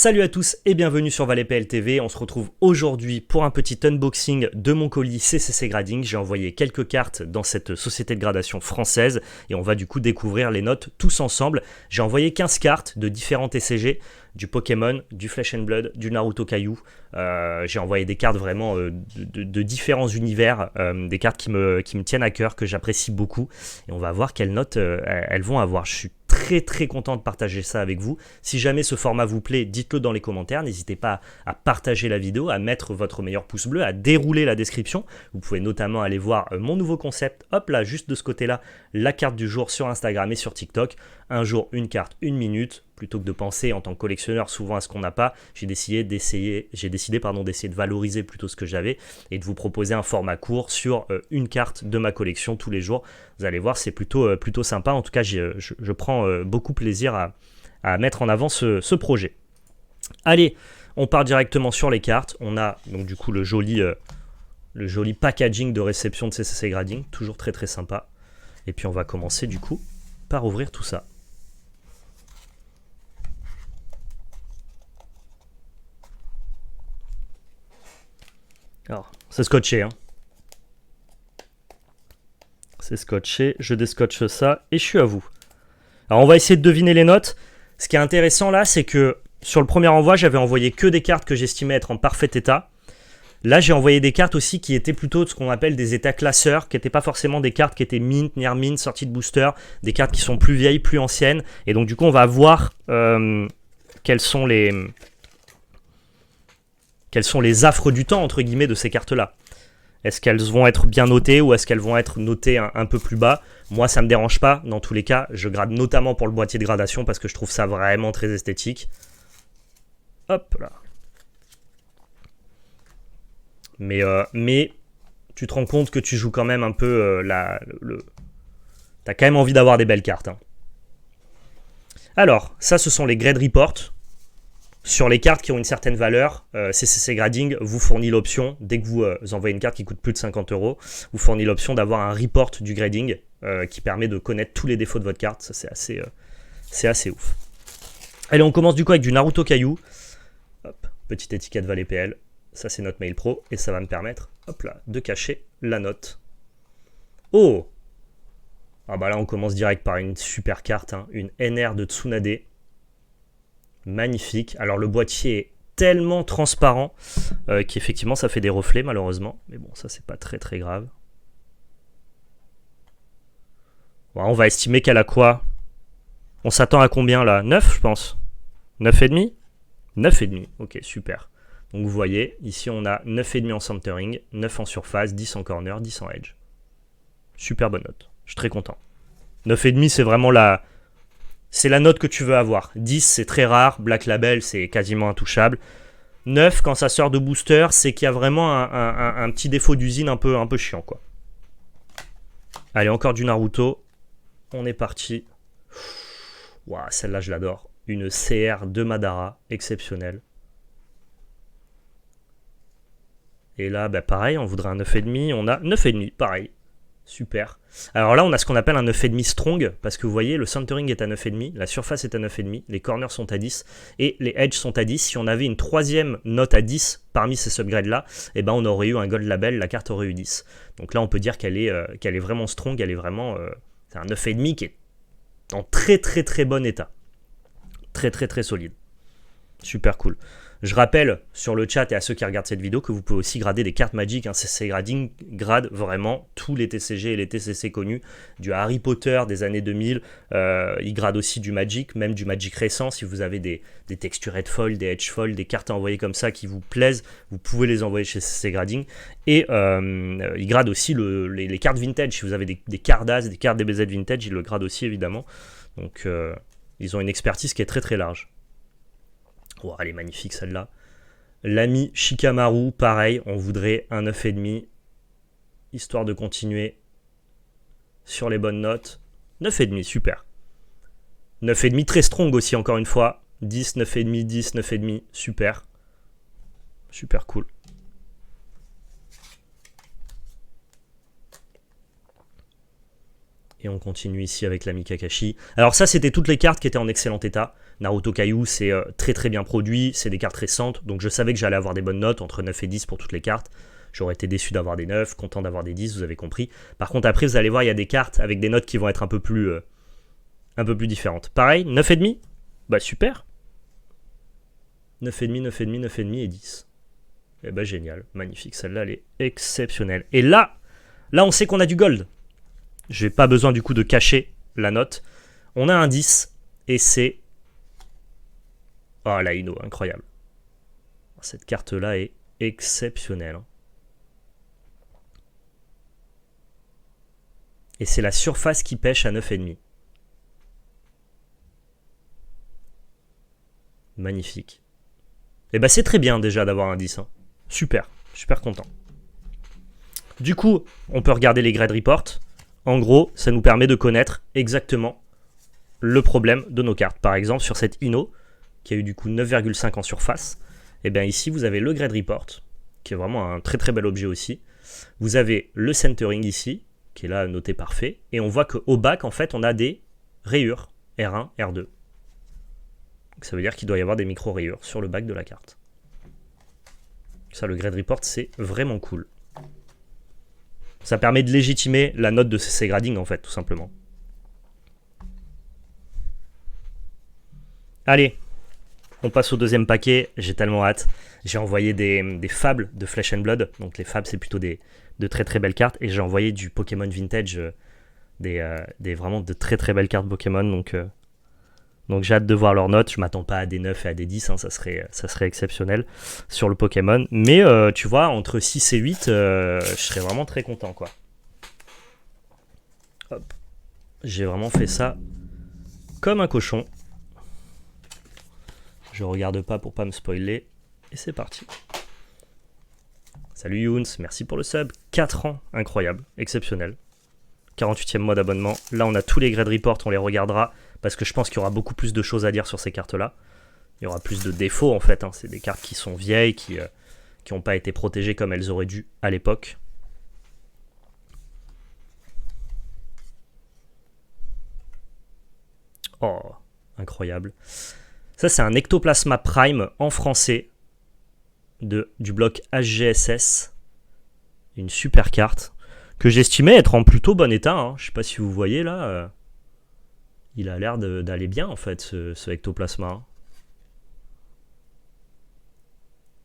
Salut à tous et bienvenue sur ValetPL TV. On se retrouve aujourd'hui pour un petit unboxing de mon colis CCC Grading. J'ai envoyé quelques cartes dans cette société de gradation française et on va du coup découvrir les notes tous ensemble. J'ai envoyé 15 cartes de différents TCG, du Pokémon, du Flesh and Blood, du Naruto Caillou. J'ai envoyé des cartes vraiment de différents univers, des cartes qui me tiennent à cœur, que j'apprécie beaucoup. Et on va voir quelles notes elles vont avoir. Je suis très content de partager ça avec vous. Si jamais ce format vous plaît, dites-le dans les commentaires. N'hésitez pas à partager la vidéo, à mettre votre meilleur pouce bleu, à dérouler la description. Vous pouvez notamment aller voir mon nouveau concept. Hop là, juste de ce côté-là, la carte du jour sur Instagram et sur TikTok. Un jour, une carte, une minute. Plutôt que de penser en tant que collectionneur souvent à ce qu'on n'a pas, j'ai décidé d'essayer de valoriser plutôt ce que j'avais et de vous proposer un format court sur une carte de ma collection tous les jours. Vous allez voir, c'est plutôt sympa. En tout cas, je prends beaucoup plaisir à mettre en avant ce projet. Allez, on part directement sur les cartes. On a donc du coup le joli packaging de réception de CCC Grading, toujours très sympa. Et puis on va commencer du coup par ouvrir tout ça. Alors, c'est scotché, hein. C'est scotché, je déscotche ça et je suis à vous. Alors, on va essayer de deviner les notes. Ce qui est intéressant là, c'est que sur le premier envoi, j'avais envoyé que des cartes que j'estimais être en parfait état. Là, j'ai envoyé des cartes aussi qui étaient plutôt de ce qu'on appelle des états classeurs, qui n'étaient pas forcément des cartes qui étaient mint, near mint, sorties de booster, des cartes qui sont plus vieilles, plus anciennes. Et donc, du coup, on va voir quelles sont les affres du temps, entre guillemets, de ces cartes-là. Est-ce qu'elles vont être bien notées ou est-ce qu'elles vont être notées un peu plus bas? Moi, ça ne me dérange pas. Dans tous les cas, je grade notamment pour le boîtier de gradation parce que je trouve ça vraiment très esthétique. Hop là. Mais tu te rends compte que tu joues quand même un peu T'as quand même envie d'avoir des belles cartes, hein. Alors, ça, ce sont les grade reports. Sur les cartes qui ont une certaine valeur, CCC Grading vous fournit l'option, dès que vous envoyez une carte qui coûte plus de 50 €, vous fournit l'option d'avoir un report du grading qui permet de connaître tous les défauts de votre carte. Ça, c'est assez ouf. Allez, on commence du coup avec du Naruto Caillou. Hop, petite étiquette ValetPL. Ça, c'est notre mail pro et ça va me permettre, hop là, de cacher la note. Oh! Ah bah là, on commence direct par une super carte, hein, une NR de Tsunade. Magnifique. Alors le boîtier est tellement transparent qu'effectivement ça fait des reflets malheureusement. Mais bon, ça c'est pas très grave. Bon, on va estimer qu'elle a quoi? On s'attend à combien là? 9 je pense. 9,5? 9,5. Ok, super. Donc vous voyez, ici on a 9,5 en centering, 9 en surface, 10 en corner, 10 en edge. Super bonne note. Je suis très content. 9,5 c'est vraiment c'est la note que tu veux avoir. 10, c'est très rare. Black Label, c'est quasiment intouchable. 9, quand ça sort de booster, c'est qu'il y a vraiment un petit défaut d'usine un peu chiant, quoi. Allez, encore du Naruto. On est parti. Waouh, celle-là, je l'adore. Une CR de Madara, exceptionnelle. Et là, bah, pareil, on voudrait un 9,5. On a 9,5, pareil. Super. Alors là, on a ce qu'on appelle un 9,5 strong, parce que vous voyez, le centering est à 9,5, la surface est à 9,5, les corners sont à 10, et les edges sont à 10. Si on avait une troisième note à 10 parmi ces subgrades-là, eh ben on aurait eu un gold label, la carte aurait eu 10. Donc là, on peut dire qu'elle est vraiment strong, elle est vraiment... c'est un 9,5 qui est en très bon état. Très solide. Super cool. Je rappelle sur le chat et à ceux qui regardent cette vidéo que vous pouvez aussi grader des cartes Magic. Hein. CCC Grading grade vraiment tous les TCG et les TCC connus, du Harry Potter des années 2000. Il grade aussi du Magic, même du Magic récent. Si vous avez des textured foil, des edge foil, des cartes à envoyer comme ça qui vous plaisent, vous pouvez les envoyer chez CCC Grading. Et il grade aussi les cartes vintage. Si vous avez des cartes As, des cartes DBZ vintage, il le grade aussi évidemment. Donc ils ont une expertise qui est très large. Oh, elle est magnifique celle-là. L'ami Shikamaru, pareil, on voudrait un 9,5, histoire de continuer sur les bonnes notes. 9,5, super. 9,5, très strong aussi, encore une fois. 10, 9,5, 10, 9,5, super. Super cool. Et on continue ici avec l'ami Kakashi. Alors ça, c'était toutes les cartes qui étaient en excellent état. Naruto Kaiou, c'est très très bien produit. C'est des cartes récentes. Donc je savais que j'allais avoir des bonnes notes, entre 9 et 10 pour toutes les cartes. J'aurais été déçu d'avoir des 9, content d'avoir des 10, vous avez compris. Par contre, après, vous allez voir, il y a des cartes avec des notes qui vont être un peu plus différentes. Pareil, 9,5. Bah super. 9,5, 9,5, 9,5 et 10. Eh bah génial, magnifique. Celle-là, elle est exceptionnelle. Et là, on sait qu'on a du gold. Je n'ai pas besoin du coup de cacher la note. On a un 10 et c'est... Oh la Ino, incroyable. Cette carte-là est exceptionnelle. Et c'est la surface qui pêche à 9,5. Magnifique. Et bah c'est très bien déjà d'avoir un 10. Hein. Super, super content. Du coup, on peut regarder les grade reports. En gros, ça nous permet de connaître exactement le problème de nos cartes. Par exemple, sur cette Ino, qui a eu du coup 9,5 en surface, et bien ici, vous avez le grade report, qui est vraiment un très très bel objet aussi. Vous avez le centering ici, qui est là noté parfait, et on voit qu'au bac, en fait, on a des rayures, R1, R2. Donc, ça veut dire qu'il doit y avoir des micro-rayures sur le bac de la carte. Ça, le grade report, c'est vraiment cool. Ça permet de légitimer la note de ces gradings, en fait, tout simplement. Allez, on passe au deuxième paquet. J'ai tellement hâte. J'ai envoyé des fables de Flesh and Blood. Donc les fables, c'est plutôt de très très belles cartes. Et j'ai envoyé du Pokémon Vintage, vraiment de très très belles cartes Pokémon. Donc j'ai hâte de voir leurs notes. Je m'attends pas à des 9 et à des 10. Hein, ça serait exceptionnel sur le Pokémon. Mais tu vois, entre 6 et 8, je serais vraiment très content, quoi. Hop. J'ai vraiment fait ça comme un cochon. Je regarde pas pour pas me spoiler. Et c'est parti. Salut Younes, merci pour le sub. 4 ans, incroyable, exceptionnel. 48e mois d'abonnement. Là, on a tous les grade reports, on les regardera. Parce que je pense qu'il y aura beaucoup plus de choses à dire sur ces cartes-là. Il y aura plus de défauts, en fait. Hein. C'est des cartes qui sont vieilles, qui n'ont pas été protégées comme elles auraient dû à l'époque. Oh, incroyable. Ça, c'est un Ectoplasma Prime en français du bloc HGSS. Une super carte que j'estimais être en plutôt bon état. Hein. Je sais pas si vous voyez là. Il a l'air d'aller bien en fait, ce Ectoplasma.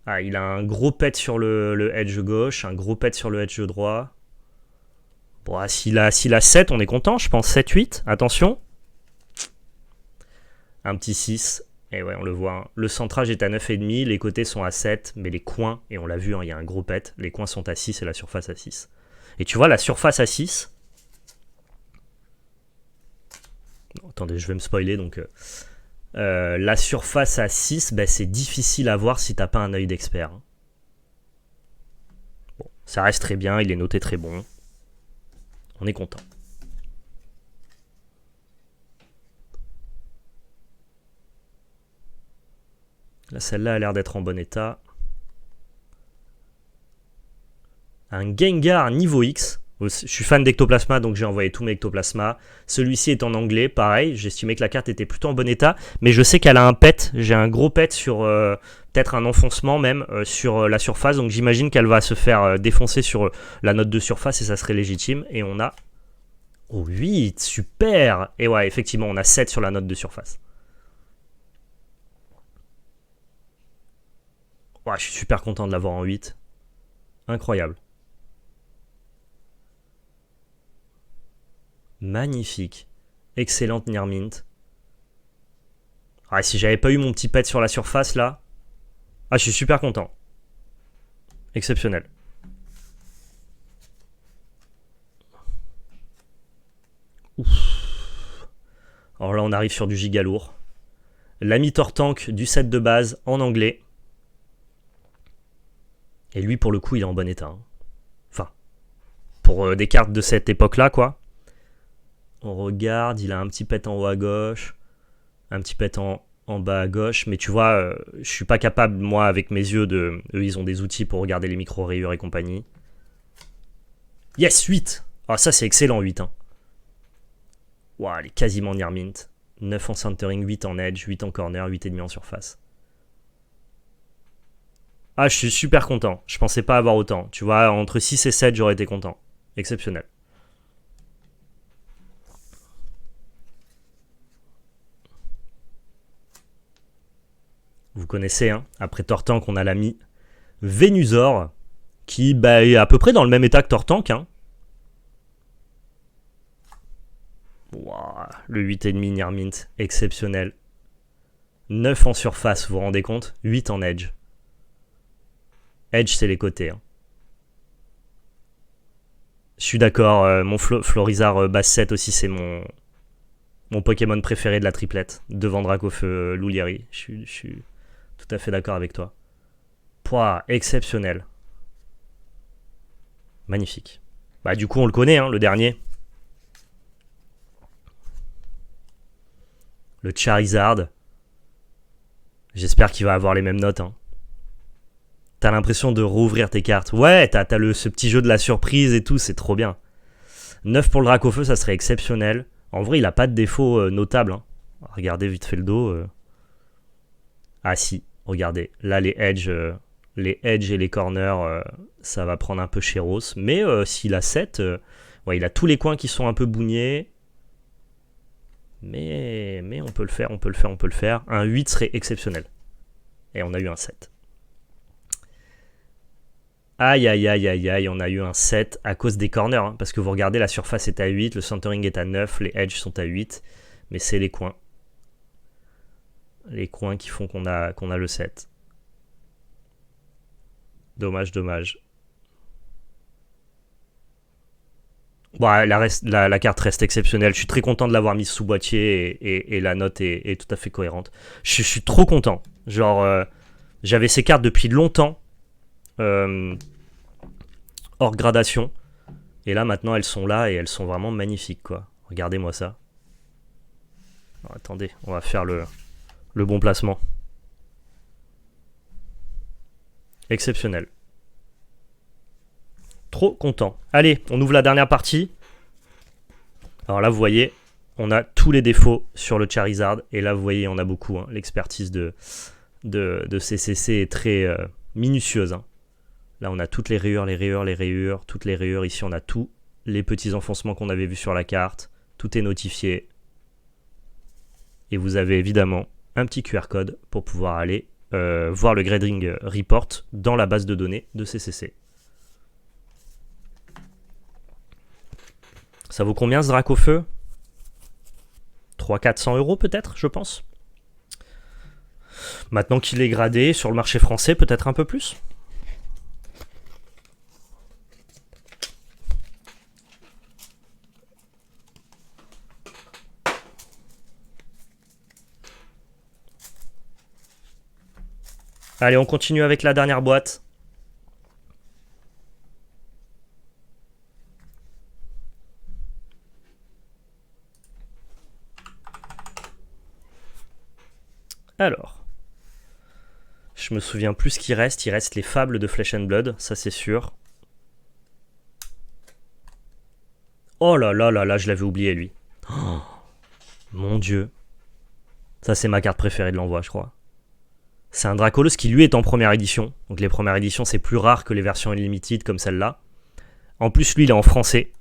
Ah, il a un gros pet sur le edge gauche, un gros pet sur le edge droit. Bon, s'il a 7, on est content, je pense. 7, 8, attention. Un petit 6. Et ouais, on le voit. Hein. Le centrage est à 9,5, les côtés sont à 7, mais les coins, et on l'a vu, hein, il y a un gros pet, les coins sont à 6 et la surface à 6. Et tu vois, la surface à 6... Non, attendez, je vais me spoiler, donc... la surface à 6, bah, c'est difficile à voir si t'as pas un œil d'expert. Hein. Bon, ça reste très bien, il est noté très bon. On est content. Là, celle-là a l'air d'être en bon état. Un Gengar niveau X. Je suis fan d'Ectoplasma, donc j'ai envoyé tous mes Ectoplasma. Celui-ci est en anglais, pareil. J'estimais que la carte était plutôt en bon état. Mais je sais qu'elle a un pet. J'ai un gros pet sur... peut-être un enfoncement même sur la surface. Donc j'imagine qu'elle va se faire défoncer sur la note de surface et ça serait légitime. Et on a... Oh, 8, super. Et ouais, effectivement, on a 7 sur la note de surface. Ouais, je suis super content de l'avoir en 8. Incroyable. Magnifique. Excellente Nirmint. Ah, si j'avais pas eu mon petit pet sur la surface là. Ah, je suis super content. Exceptionnel. Ouf. Alors là, on arrive sur du giga lourd. L'ami Tortank du set de base en anglais. Et lui, pour le coup, il est en bon état. Hein. Enfin, pour des cartes de cette époque-là, quoi. On regarde, il a un petit pet en haut à gauche, un petit pet en bas à gauche. Mais tu vois, je suis pas capable, moi, avec mes yeux, eux, ils ont des outils pour regarder les micro-rayures et compagnie. Yes, 8. Ah, ça, c'est excellent, 8. Hein. Ouah, elle est quasiment near mint. 9 en centering, 8 en edge, 8 en corner, 8,5 en surface. Ah, je suis super content. Je pensais pas avoir autant. Tu vois, entre 6 et 7, j'aurais été content. Exceptionnel. Vous connaissez, hein, après Tortank, on a l'ami Vénusor, qui est à peu près dans le même état que Tortank. Hein. Wow, le 8,5 near mint, exceptionnel. 9 en surface, vous vous rendez compte? 8 en edge. Edge, c'est les côtés. Hein. Je suis d'accord, mon Florizard Bass 7 aussi, c'est mon Pokémon préféré de la triplette. Devant Dracofeu, Loulieri. Je suis tout à fait d'accord avec toi. Pouah, exceptionnel. Magnifique. Bah du coup, on le connaît, hein, le dernier. Le Charizard. J'espère qu'il va avoir les mêmes notes. Hein. T'as l'impression de rouvrir tes cartes. Ouais, t'as ce petit jeu de la surprise et tout, c'est trop bien. 9 pour le Dracofeu, ça serait exceptionnel. En vrai, il a pas de défaut notable. Hein. Regardez vite fait le dos. Ah si, regardez. Là, les edges et les corners, ça va prendre un peu chéros. Mais s'il a 7, ouais, il a tous les coins qui sont un peu bougnés. Mais on peut le faire, on peut le faire, on peut le faire. Un 8 serait exceptionnel. Et on a eu un 7. Aïe, aïe, aïe, aïe, aïe, on a eu un 7 à cause des corners. Hein, parce que vous regardez, la surface est à 8, le centering est à 9, les edges sont à 8. Mais c'est les coins. Les coins qui font qu'on a le 7. Dommage, dommage. Bon, la carte reste exceptionnelle. Je suis très content de l'avoir mise sous boîtier et la note est tout à fait cohérente. Je suis trop content. Genre, j'avais ces cartes depuis longtemps. Hors gradation. Et là, maintenant, elles sont là et elles sont vraiment magnifiques, quoi. Regardez-moi ça. Alors, attendez, on va faire le bon placement. Exceptionnel. Trop content. Allez, on ouvre la dernière partie. Alors là, vous voyez, on a tous les défauts sur le Charizard. Et là, vous voyez, on a beaucoup. Hein. L'expertise de CCC est très minutieuse. Hein. Là, on a toutes les rayures, toutes les rayures. Ici, on a tous les petits enfoncements qu'on avait vus sur la carte. Tout est notifié. Et vous avez évidemment un petit QR code pour pouvoir aller voir le grading report dans la base de données de CCC. Ça vaut combien ce Dracofeu? 300-400 € peut-être, je pense. Maintenant qu'il est gradé sur le marché français, peut-être un peu plus. Allez, on continue avec la dernière boîte. Alors, je me souviens plus ce qu'il reste. Il reste les fables de Flesh and Blood, ça c'est sûr. Oh là là là là, je l'avais oublié lui. Oh, mon dieu. Ça c'est ma carte préférée de l'envoi, je crois. C'est un Dracolos qui lui est en première édition. Donc les premières éditions c'est plus rare que les versions Unlimited comme celle-là. En plus lui il est en français.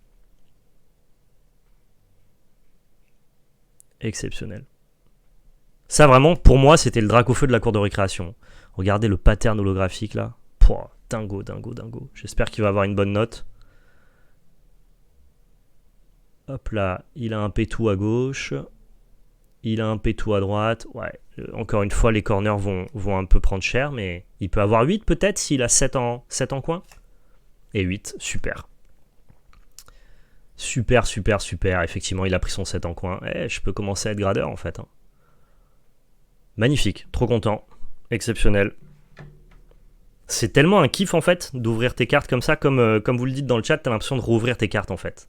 Exceptionnel. Ça vraiment pour moi c'était le Dracofeu de la cour de récréation. Regardez le pattern holographique là. Pouah, dingo, dingo, dingo. J'espère qu'il va avoir une bonne note. Hop là, il a un pétou à gauche. Il a un pétou à droite. Ouais, encore une fois, les corners vont un peu prendre cher, mais il peut avoir 8 peut-être s'il a 7 en coin. Et 8, super. Super, super, super. Effectivement, il a pris son 7 en coin. Je peux commencer à être gradeur en fait. Hein. Magnifique, trop content. Exceptionnel. C'est tellement un kiff en fait d'ouvrir tes cartes comme ça, comme vous le dites dans le chat, t'as l'impression de rouvrir tes cartes en fait.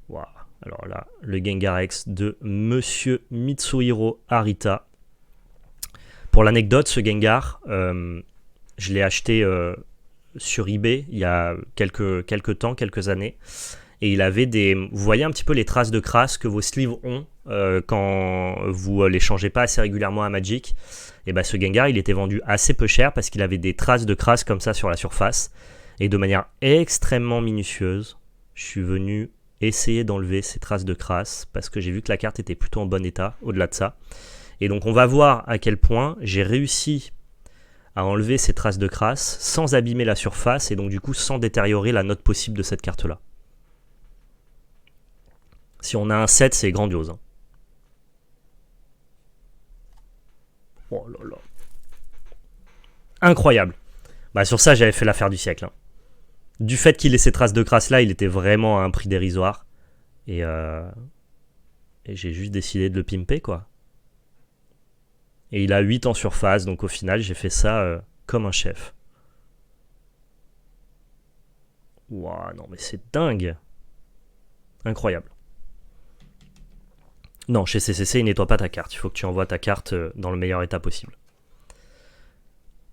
Waouh. Alors là, le Gengar X de Monsieur Mitsuhiro Arita. Pour l'anecdote, ce Gengar, je l'ai acheté sur eBay il y a quelques temps, quelques années. et il avait vous voyez un petit peu les traces de crasse que vos sleeves ont quand vous les changez pas assez régulièrement à Magic. Et bah ce Gengar il était vendu assez peu cher parce qu'il avait des traces de crasse comme ça sur la surface, et de manière extrêmement minutieuse je suis venu essayer d'enlever ces traces de crasse parce que j'ai vu que la carte était plutôt en bon état au-delà de ça. Et donc on va voir à quel point j'ai réussi à enlever ces traces de crasse sans abîmer la surface et donc du coup sans détériorer la note possible de cette carte là. Si on a un 7, c'est grandiose, hein. Oh là là. Incroyable. Bah sur ça j'avais fait l'affaire du siècle, hein. Du fait qu'il ait ces traces de crasse là, il était vraiment à un prix dérisoire. Et j'ai juste décidé de le pimper, quoi. Et il a 8 en surface, donc au final j'ai fait ça comme un chef. Ouah, non mais c'est dingue. Incroyable. Non, chez CCC, il nettoie pas ta carte. Il faut que tu envoies ta carte dans le meilleur état possible.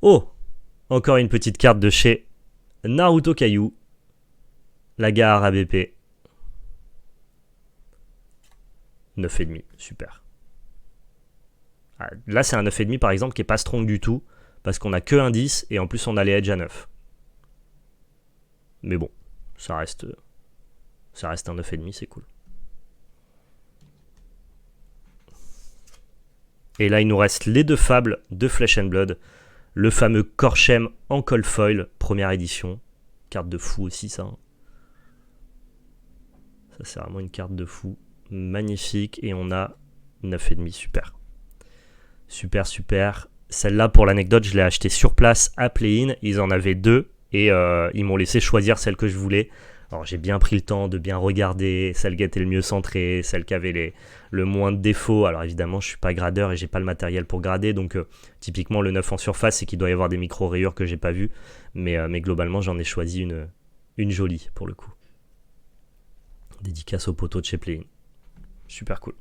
Oh, encore une petite carte de chez Naruto Caillou. La gare ABP. 9,5, super. Ah, là, c'est un 9,5 par exemple qui est pas strong du tout. Parce qu'on a que un 10 et en plus on a les edge à 9. Mais bon, ça reste un 9,5, c'est cool. Et là, il nous reste les deux fables de Flesh and Blood. Le fameux Korchem en cold foil, première édition. Carte de fou aussi, ça. Ça, c'est vraiment une carte de fou. Magnifique. Et on a 9,5, super. Super, super. Celle-là, pour l'anecdote, je l'ai achetée sur place à Play-in. Ils en avaient deux. Et ils m'ont laissé choisir celle que je voulais. Alors j'ai bien pris le temps de bien regarder celle qui était le mieux centrée, celle qui avait le moins de défauts. Alors évidemment je suis pas gradeur et j'ai pas le matériel pour grader, donc typiquement le 9 en surface c'est qu'il doit y avoir des micro rayures que j'ai pas vues, mais globalement j'en ai choisi une jolie pour le coup. Dédicace au poteau de chez Play-in. Super cool.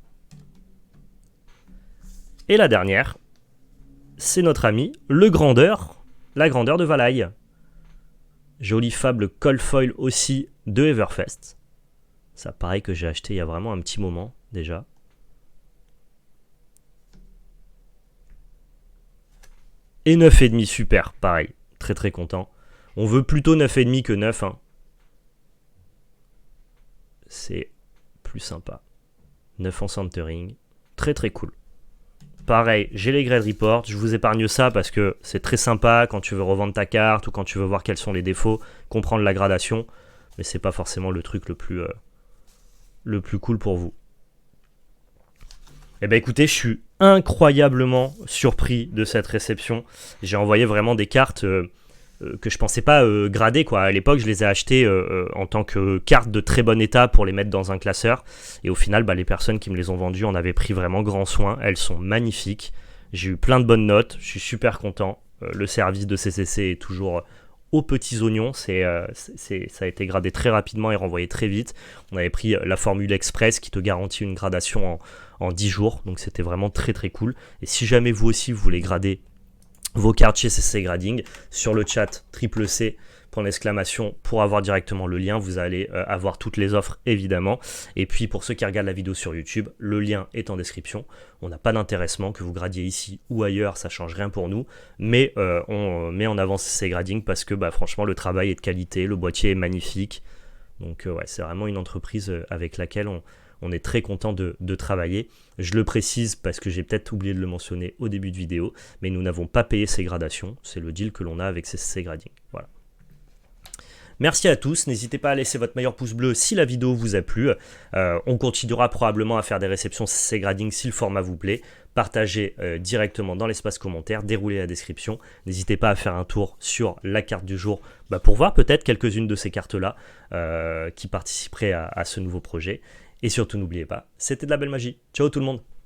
Et la dernière, c'est notre ami le grandeur, la grandeur de Valaï. Jolie fable cold foil aussi de Everfest. Ça pareil que j'ai acheté il y a vraiment un petit moment déjà. Et 9,5 super, pareil. Très très content. On veut plutôt 9,5 que 9. Hein. C'est plus sympa. 9 en centering. Très très cool. Pareil, j'ai les grade reports, je vous épargne ça parce que c'est très sympa quand tu veux revendre ta carte ou quand tu veux voir quels sont les défauts, comprendre la gradation, mais c'est pas forcément le truc le plus cool pour vous. Eh ben écoutez, je suis incroyablement surpris de cette réception. J'ai envoyé vraiment des cartes que je pensais pas grader, quoi. À l'époque, je les ai achetées en tant que cartes de très bon état pour les mettre dans un classeur. Et au final, les personnes qui me les ont vendues en avaient pris vraiment grand soin. Elles sont magnifiques. J'ai eu plein de bonnes notes. Je suis super content. Le service de CCC est toujours aux petits oignons. Ça a été gradé très rapidement et renvoyé très vite. On avait pris la formule express qui te garantit une gradation en 10 jours. Donc c'était vraiment très très cool. Et si jamais vous aussi vous voulez grader vos cartes chez CCC Grading, sur le chat C, pour avoir directement le lien, vous allez avoir toutes les offres évidemment. Et puis pour ceux qui regardent la vidéo sur YouTube, le lien est en description. On n'a pas d'intéressement, que vous gradiez ici ou ailleurs, ça change rien pour nous. Mais on met en avant CCC Grading parce que franchement le travail est de qualité, le boîtier est magnifique. Donc ouais, c'est vraiment une entreprise avec laquelle on est très content de travailler. Je le précise parce que j'ai peut-être oublié de le mentionner au début de vidéo, mais nous n'avons pas payé ces gradations. C'est le deal que l'on a avec CCC Grading. Voilà. Merci à tous, n'hésitez pas à laisser votre meilleur pouce bleu si la vidéo vous a plu. On continuera probablement à faire des réceptions CCC Grading si le format vous plaît. Partagez directement dans l'espace commentaire, déroulez la description. N'hésitez pas à faire un tour sur la carte du jour pour voir peut-être quelques-unes de ces cartes-là qui participeraient à ce nouveau projet. Et surtout, n'oubliez pas, c'était de la belle magie. Ciao tout le monde!